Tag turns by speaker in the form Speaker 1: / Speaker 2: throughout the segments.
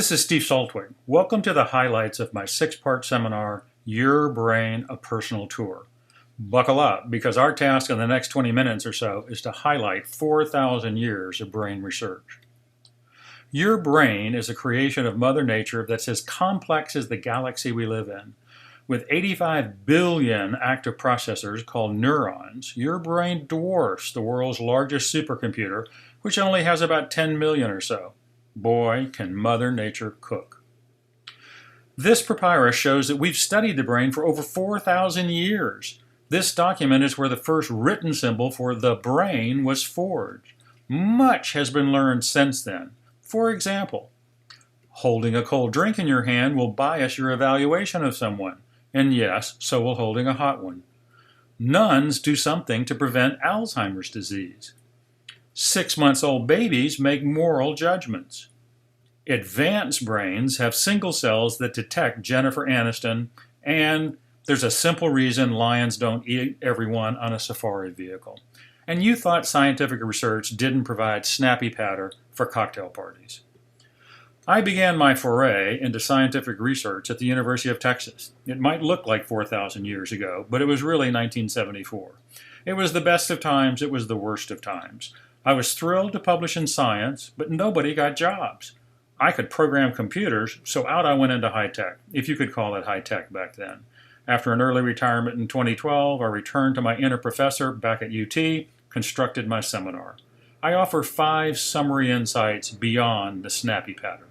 Speaker 1: This is Steve Saltwig. Welcome to the highlights of my six-part seminar, Your Brain, a Personal Tour. Buckle up, because our task in the next 20 minutes or so is to highlight 4,000 years of brain research. Your brain is a creation of Mother Nature that's as complex as the galaxy we live in. With 85 billion active processors called neurons, your brain dwarfs the world's largest supercomputer, which only has about 10 million or so. Boy, can Mother Nature cook. This papyrus shows that we've studied the brain for over 4,000 years. This document is where the first written symbol for the brain was forged. Much has been learned since then. For example, holding a cold drink in your hand will bias your evaluation of someone. And yes, so will holding a hot one. Nuns do something to prevent Alzheimer's disease. 6-month-old babies make moral judgments. Advanced brains have single cells that detect Jennifer Aniston, and there's a simple reason lions don't eat everyone on a safari vehicle. And you thought scientific research didn't provide snappy patter for cocktail parties. I began my foray into scientific research at the University of Texas. It might look like 4,000 years ago, but it was really 1974. It was the best of times, it was the worst of times. I was thrilled to publish in Science, but nobody got jobs. I could program computers, so out I went into high-tech, if you could call it high-tech back then. After an early retirement in 2012, I returned to my inner professor back at UT, constructed my seminar. I offer 5 summary insights beyond the snappy pattern.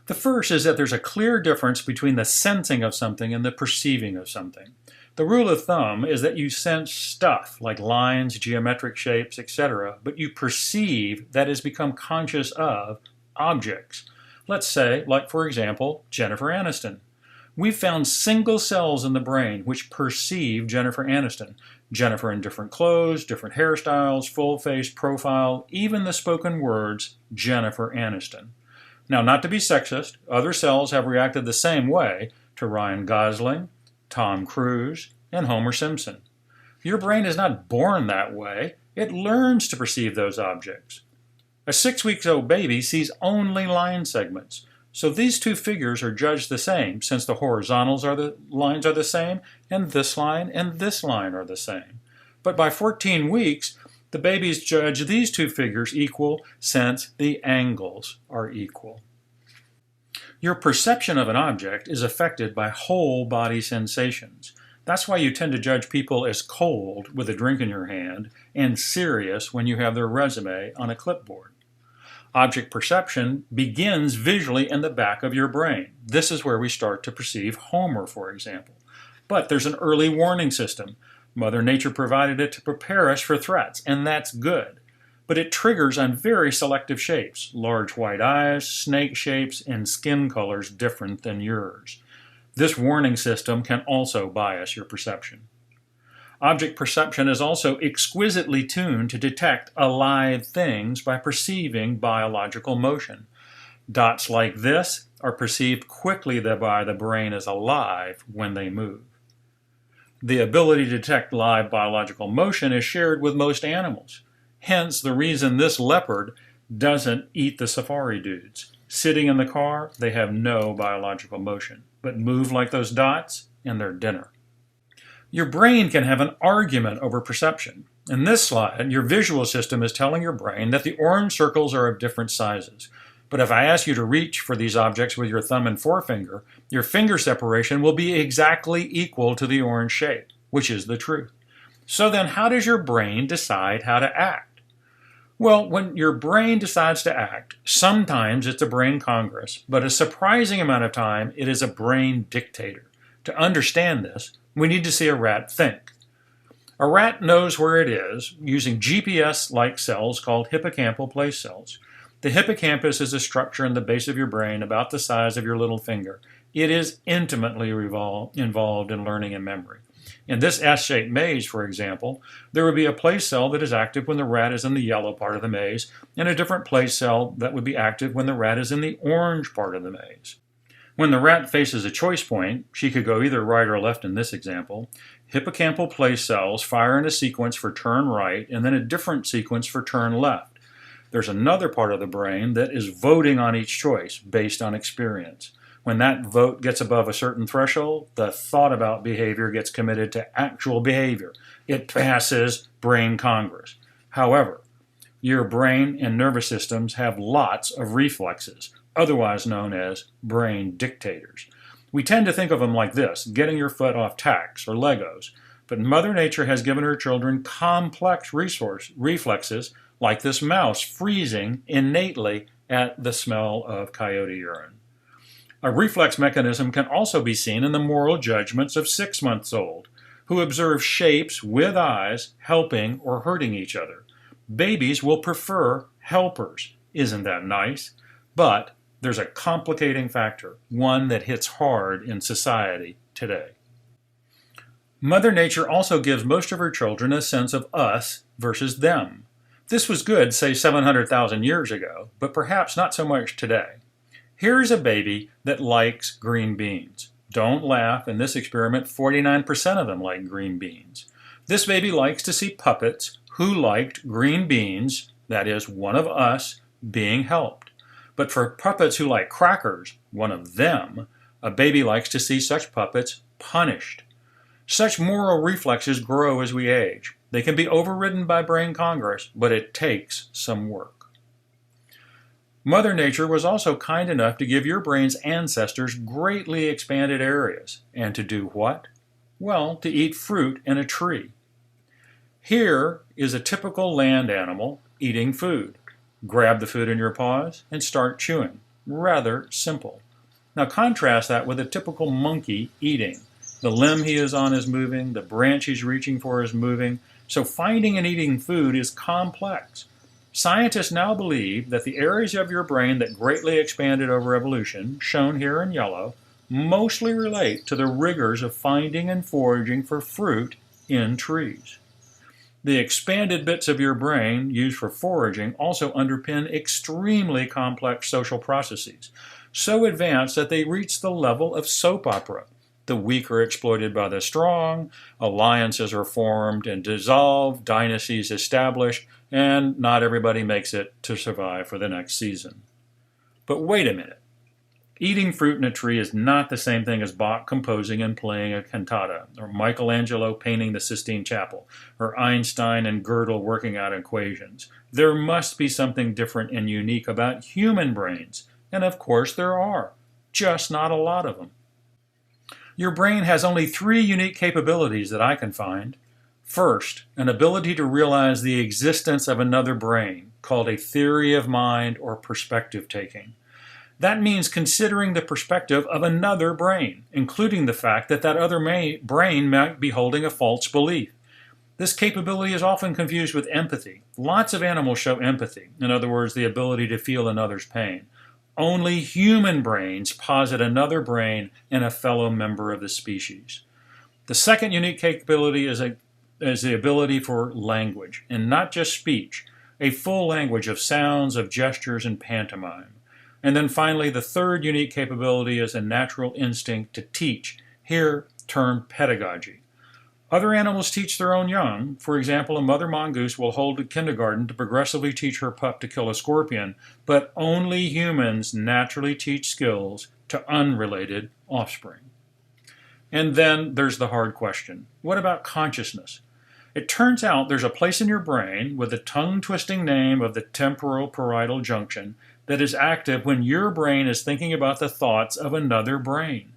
Speaker 1: The first is that there's a clear difference between the sensing of something and the perceiving of something. The rule of thumb is that you sense stuff like lines, geometric shapes, etc., but you perceive, that is, become conscious of, objects. Let's say, like for example, Jennifer Aniston. We've found single cells in the brain which perceive Jennifer Aniston. Jennifer in different clothes, different hairstyles, full face, profile, even the spoken words, Jennifer Aniston. Now, not to be sexist, other cells have reacted the same way to Ryan Gosling, Tom Cruise, and Homer Simpson. Your brain is not born that way. It learns to perceive those objects. A 6-week-old baby sees only line segments. So these two figures are judged the same, since the horizontals lines are the same, and this line are the same. But by 14 weeks, the babies judge these two figures equal, since the angles are equal. Your perception of an object is affected by whole body sensations. That's why you tend to judge people as cold with a drink in your hand and serious when you have their resume on a clipboard. Object perception begins visually in the back of your brain. This is where we start to perceive Homer, for example. But there's an early warning system. Mother Nature provided it to prepare us for threats, and that's good. But it triggers on very selective shapes, large white eyes, snake shapes, and skin colors different than yours. This warning system can also bias your perception. Object perception is also exquisitely tuned to detect alive things by perceiving biological motion. Dots like this are perceived quickly by the brain as alive when they move. The ability to detect live biological motion is shared with most animals. Hence the reason this leopard doesn't eat the safari dudes. Sitting in the car, they have no biological motion, but move like those dots and they're dinner. Your brain can have an argument over perception. In this slide, your visual system is telling your brain that the orange circles are of different sizes. But if I ask you to reach for these objects with your thumb and forefinger, your finger separation will be exactly equal to the orange shape, which is the truth. So then how does your brain decide how to act? Well, when your brain decides to act, sometimes it's a brain congress, but a surprising amount of time it is a brain dictator. To understand this, we need to see a rat think. A rat knows where it is using GPS-like cells called hippocampal place cells. The hippocampus is a structure in the base of your brain about the size of your little finger. It is intimately involved in learning and memory. In this S-shaped maze, for example, there would be a place cell that is active when the rat is in the yellow part of the maze, and a different place cell that would be active when the rat is in the orange part of the maze. When the rat faces a choice point, she could go either right or left in this example, hippocampal place cells fire in a sequence for turn right and then a different sequence for turn left. There's another part of the brain that is voting on each choice based on experience. When that vote gets above a certain threshold, the thought about behavior gets committed to actual behavior. It passes brain Congress. However, your brain and nervous systems have lots of reflexes, otherwise known as brain dictators. We tend to think of them like this: getting your foot off tacks or Legos. But Mother Nature has given her children complex reflexes like this mouse freezing innately at the smell of coyote urine. A reflex mechanism can also be seen in the moral judgments of 6-month-olds who observe shapes with eyes helping or hurting each other. Babies will prefer helpers. Isn't that nice? But there's a complicating factor, one that hits hard in society today. Mother Nature also gives most of her children a sense of us versus them. This was good, say, 700,000 years ago, but perhaps not so much today. Here's a baby that likes green beans. Don't laugh, in this experiment, 49% of them like green beans. This baby likes to see puppets who liked green beans, that is, one of us, being helped. But for puppets who like crackers, one of them, a baby likes to see such puppets punished. Such moral reflexes grow as we age. They can be overridden by brain Congress, but it takes some work. Mother Nature was also kind enough to give your brain's ancestors greatly expanded areas. And to do what? Well, to eat fruit in a tree. Here is a typical land animal eating food. Grab the food in your paws and start chewing. Rather simple. Now contrast that with a typical monkey eating. The limb he is on is moving, the branch he's reaching for is moving, so finding and eating food is complex. Scientists now believe that the areas of your brain that greatly expanded over evolution, shown here in yellow, mostly relate to the rigors of finding and foraging for fruit in trees. The expanded bits of your brain used for foraging also underpin extremely complex social processes, so advanced that they reach the level of soap opera. The weak are exploited by the strong, alliances are formed and dissolved, dynasties established, and not everybody makes it to survive for the next season. But wait a minute. Eating fruit in a tree is not the same thing as Bach composing and playing a cantata, or Michelangelo painting the Sistine Chapel, or Einstein and Gödel working out equations. There must be something different and unique about human brains, and of course there are, just not a lot of them. Your brain has only 3 unique capabilities that I can find. First, an ability to realize the existence of another brain, called a theory of mind or perspective taking. That means considering the perspective of another brain, including the fact that that other brain might be holding a false belief. This capability is often confused with empathy. Lots of animals show empathy, in other words, the ability to feel another's pain. Only human brains posit another brain and a fellow member of the species. The second unique capability is the ability for language, and not just speech, a full language of sounds, of gestures, and pantomime. And then finally, the third unique capability is a natural instinct to teach, here termed pedagogy. Other animals teach their own young. For example, a mother mongoose will hold a kindergarten to progressively teach her pup to kill a scorpion, but only humans naturally teach skills to unrelated offspring. And then there's the hard question. What about consciousness? It turns out there's a place in your brain with the tongue-twisting name of the temporal parietal junction that is active when your brain is thinking about the thoughts of another brain.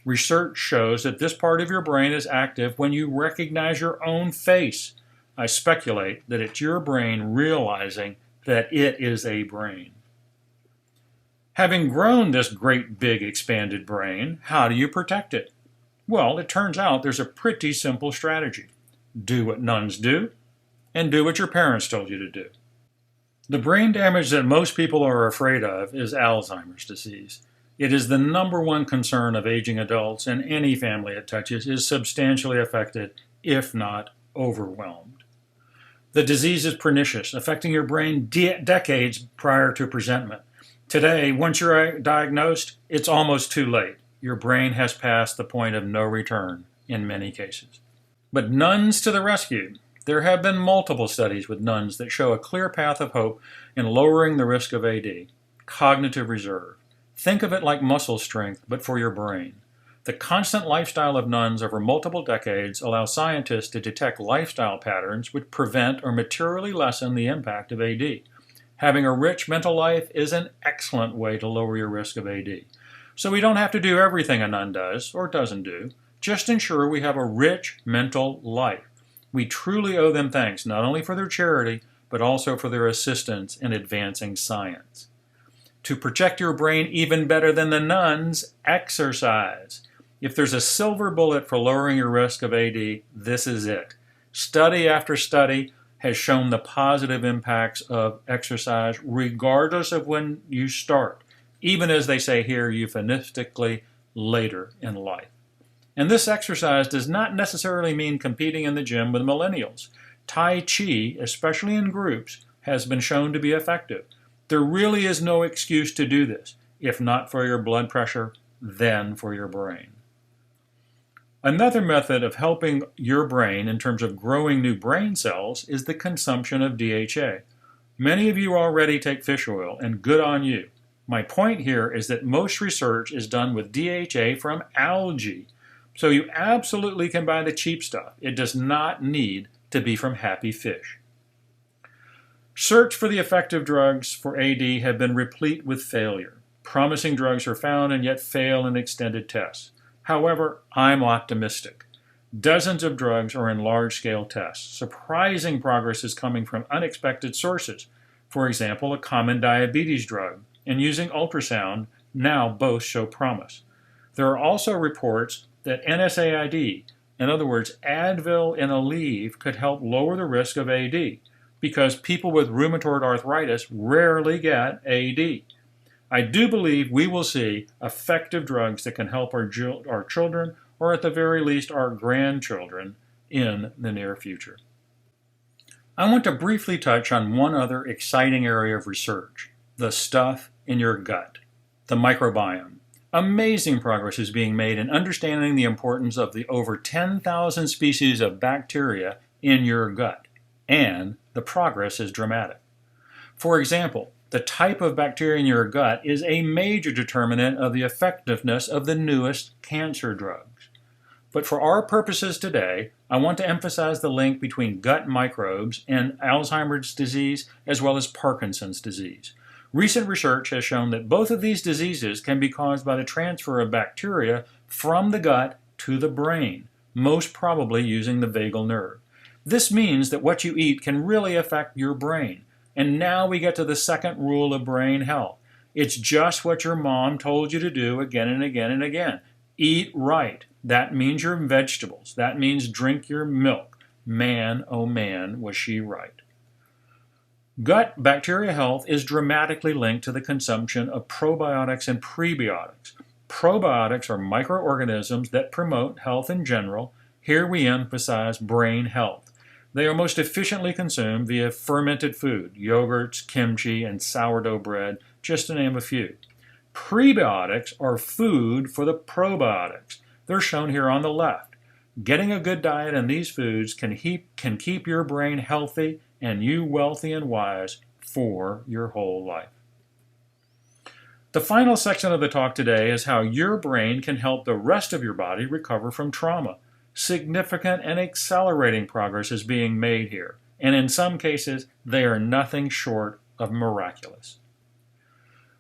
Speaker 1: Research shows that this part of your brain is active when you recognize your own face. I speculate that it's your brain realizing that it is a brain. Having grown this great big expanded brain, how do you protect it? Well, it turns out there's a pretty simple strategy. Do what nuns do, and do what your parents told you to do. The brain damage that most people are afraid of is Alzheimer's disease. It is the number one concern of aging adults, and any family it touches is substantially affected, if not overwhelmed. The disease is pernicious, affecting your brain decades prior to presentment. Today, once you're diagnosed, it's almost too late. Your brain has passed the point of no return in many cases. But nuns to the rescue. There have been multiple studies with nuns that show a clear path of hope in lowering the risk of AD. Cognitive reserve. Think of it like muscle strength, but for your brain. The constant lifestyle of nuns over multiple decades allows scientists to detect lifestyle patterns which prevent or materially lessen the impact of AD. Having a rich mental life is an excellent way to lower your risk of AD. So we don't have to do everything a nun does or doesn't do. Just ensure we have a rich mental life. We truly owe them thanks not only for their charity, but also for their assistance in advancing science. To protect your brain even better than the nuns, exercise. If there's a silver bullet for lowering your risk of AD, this is it. Study after study has shown the positive impacts of exercise regardless of when you start, even as they say here euphemistically, later in life. And this exercise does not necessarily mean competing in the gym with millennials. Tai Chi, especially in groups, has been shown to be effective. There really is no excuse to do this. If not for your blood pressure, then for your brain. Another method of helping your brain in terms of growing new brain cells is the consumption of DHA. Many of you already take fish oil, and good on you. My point here is that most research is done with DHA from algae. So you absolutely can buy the cheap stuff. It does not need to be from happy fish. Search for the effective drugs for AD have been replete with failure. Promising drugs are found and yet fail in extended tests. However, I'm optimistic. Dozens of drugs are in large-scale tests. Surprising progress is coming from unexpected sources. For example, a common diabetes drug and using ultrasound now both show promise. There are also reports that NSAID, in other words, Advil and Aleve, could help lower the risk of AD because people with rheumatoid arthritis rarely get AD. I do believe we will see effective drugs that can help our children, or at the very least our grandchildren, in the near future. I want to briefly touch on one other exciting area of research, the stuff in your gut, the microbiome. Amazing progress is being made in understanding the importance of the over 10,000 species of bacteria in your gut, and the progress is dramatic. For example, the type of bacteria in your gut is a major determinant of the effectiveness of the newest cancer drugs. But for our purposes today, I want to emphasize the link between gut microbes and Alzheimer's disease as well as Parkinson's disease. Recent research has shown that both of these diseases can be caused by the transfer of bacteria from the gut to the brain, most probably using the vagal nerve. This means that what you eat can really affect your brain. And now we get to the second rule of brain health. It's just what your mom told you to do again and again and again. Eat right. That means your vegetables. That means drink your milk. Man, oh man, was she right. Gut bacteria health is dramatically linked to the consumption of probiotics and prebiotics. Probiotics are microorganisms that promote health in general. Here we emphasize brain health. They are most efficiently consumed via fermented food, yogurts, kimchi, and sourdough bread, just to name a few. Prebiotics are food for the probiotics. They're shown here on the left. Getting a good diet in these foods can keep your brain healthy and you wealthy and wise for your whole life. The final section of the talk today is how your brain can help the rest of your body recover from trauma. Significant and accelerating progress is being made here, and in some cases, they are nothing short of miraculous.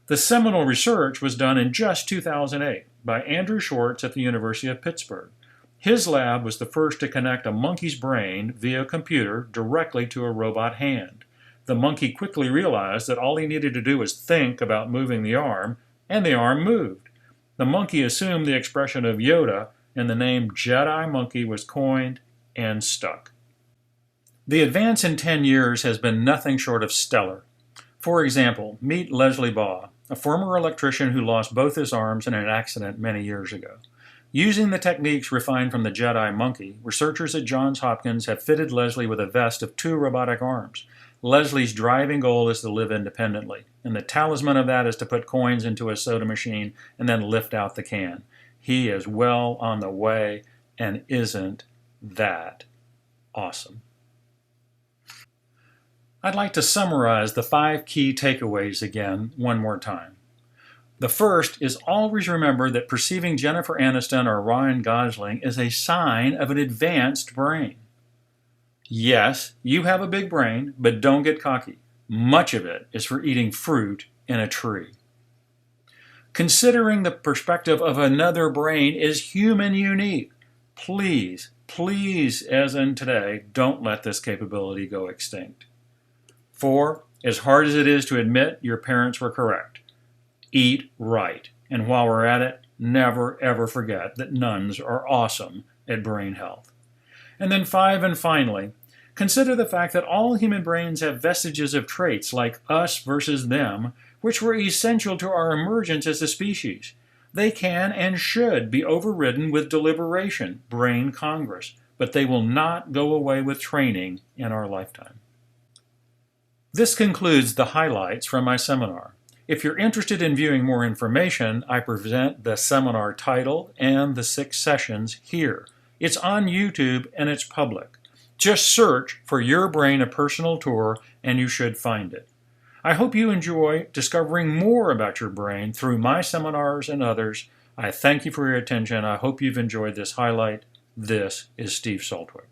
Speaker 1: The seminal research was done in just 2008 by Andrew Schwartz at the University of Pittsburgh. His lab was the first to connect a monkey's brain via a computer directly to a robot hand. The monkey quickly realized that all he needed to do was think about moving the arm, and the arm moved. The monkey assumed the expression of Yoda, and the name Jedi Monkey was coined and stuck. The advance in 10 years has been nothing short of stellar. For example, meet Leslie Baugh, a former electrician who lost both his arms in an accident many years ago. Using the techniques refined from the Jedi Monkey, researchers at Johns Hopkins have fitted Leslie with a vest of 2 robotic arms. Leslie's driving goal is to live independently, and the talisman of that is to put coins into a soda machine and then lift out the can. He is well on the way, and isn't that awesome? I'd like to summarize the 5 key takeaways again one more time. The first is always remember that perceiving Jennifer Aniston or Ryan Gosling is a sign of an advanced brain. Yes, you have a big brain, but don't get cocky. Much of it is for eating fruit in a tree. Considering the perspective of another brain is human unique. Please, as in today, don't let this capability go extinct. 4, as hard as it is to admit, your parents were correct. Eat right. And while we're at it, never ever forget that nuns are awesome at brain health. And then 5, and finally, consider the fact that all human brains have vestiges of traits like us versus them, which were essential to our emergence as a species. They can and should be overridden with deliberation, brain congress, but they will not go away with training in our lifetime. This concludes the highlights from my seminar. If you're interested in viewing more information, I present the seminar title and the 6 sessions here. It's on YouTube and it's public. Just search for Your Brain, a Personal Tour, and you should find it. I hope you enjoy discovering more about your brain through my seminars and others. I thank you for your attention. I hope you've enjoyed this highlight. This is Steve Saltwick.